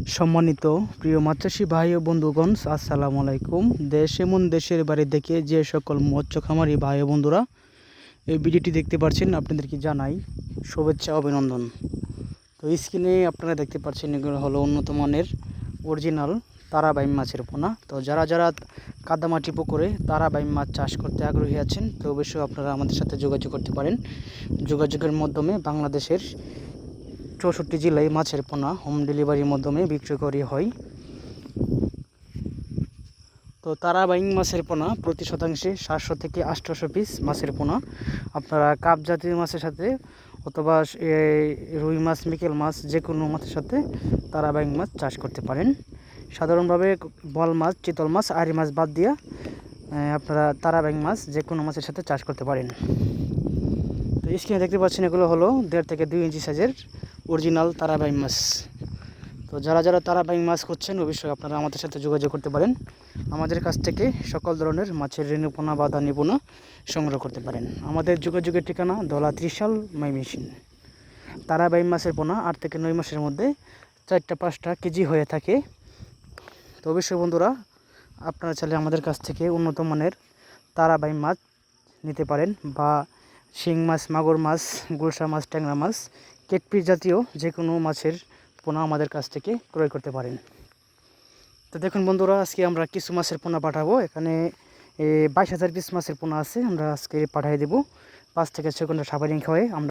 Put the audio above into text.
সম্মানিত প্রিয় মাছ চাষী ভাই ও বন্ধুগণ, আসসালামু আলাইকুম। দেশ এমন দেশের বাড়ি থেকে যে সকল মৎস্য খামারি ভাই ও বন্ধুরা এই ভিডিওটি দেখতে পাচ্ছেন, আপনাদেরকে জানাই শুভেচ্ছা অভিনন্দন। তো স্ক্রিনে আপনারা দেখতে পাচ্ছেন এগুলো হলো উন্নত মানের অরিজিনাল তারাবাইম মাছের পোনা। তো যারা যারা কাদামাটি পুকুরে তারাবাইম মাছ চাষ করতে আগ্রহী আছেন, তো অবশ্যই আপনারা আমাদের সাথে যোগাযোগ করতে পারেন। যোগাযোগের মাধ্যমে বাংলাদেশের 64 জেলায় মাছের পোনা হোম ডেলিভারির মাধ্যমে বিক্রি করা হয়। তো তারাবাইং মাছের পোনা প্রতি শতাংশে 700 থেকে 800 পিস মাছের পোনা আপনারা কাপ জাতীয় মাছের সাথে অথবা রুই মাছ, মিকেল মাছ, যে কোনো মাছের সাথে তারাবাইং মাছ চাষ করতে পারেন। সাধারণভাবে বল মাছ, চিতল মাছ, আড়ি মাছ বাদ দিয়ে আপনারা তারাবাইং মাছ যে কোনো মাছের সাথে চাষ করতে পারেন। তো স্ক্রিনে দেখতে পাচ্ছেন এগুলো হলো 1.5 থেকে 2 ইঞ্চি সাইজের অরিজিনাল তারাবাইং মাছ। তো যারা যারা তারাবাইং মাছ করছেন অবশ্যই আপনারা আমাদের সাথে যোগাযোগ করতে পারেন। আমাদের কাছ থেকে সকল ধরনের মাছের রেণুপোনা বা দানিপোনা সংগ্রহ করতে পারেন। আমাদের যোগাযোগের ঠিকানা ধলা ত্রিশাল ময়মনসিংহ। তারাবাইং মাছের পোনা 8 থেকে 9 মাসের মধ্যে 4-5টা কেজি হয়ে থাকে। তো অবশ্যই বন্ধুরা, আপনারা চাইলে আমাদের কাছ থেকে উন্নত মানের তারাবাইং মাছ নিতে পারেন, বা শিং মাছ, মাগুর মাছ, গুলশা মাছ, ট্যাংরা মাছ, কেটপি জাতীয় যে কোনো মাছের পোনা আমাদের কাছ থেকে ক্রয় করতে পারেন। তো দেখুন বন্ধুরা, আজকে আমরা কিছু মাছের পোনা পাঠাবো। এখানে 22,000 পিস মাছের পোনা আছে, আমরা আজকে পাঠিয়ে দেবো 5 থেকে 6 ঘন্টা সাবারিং খাওয়াই আমরা।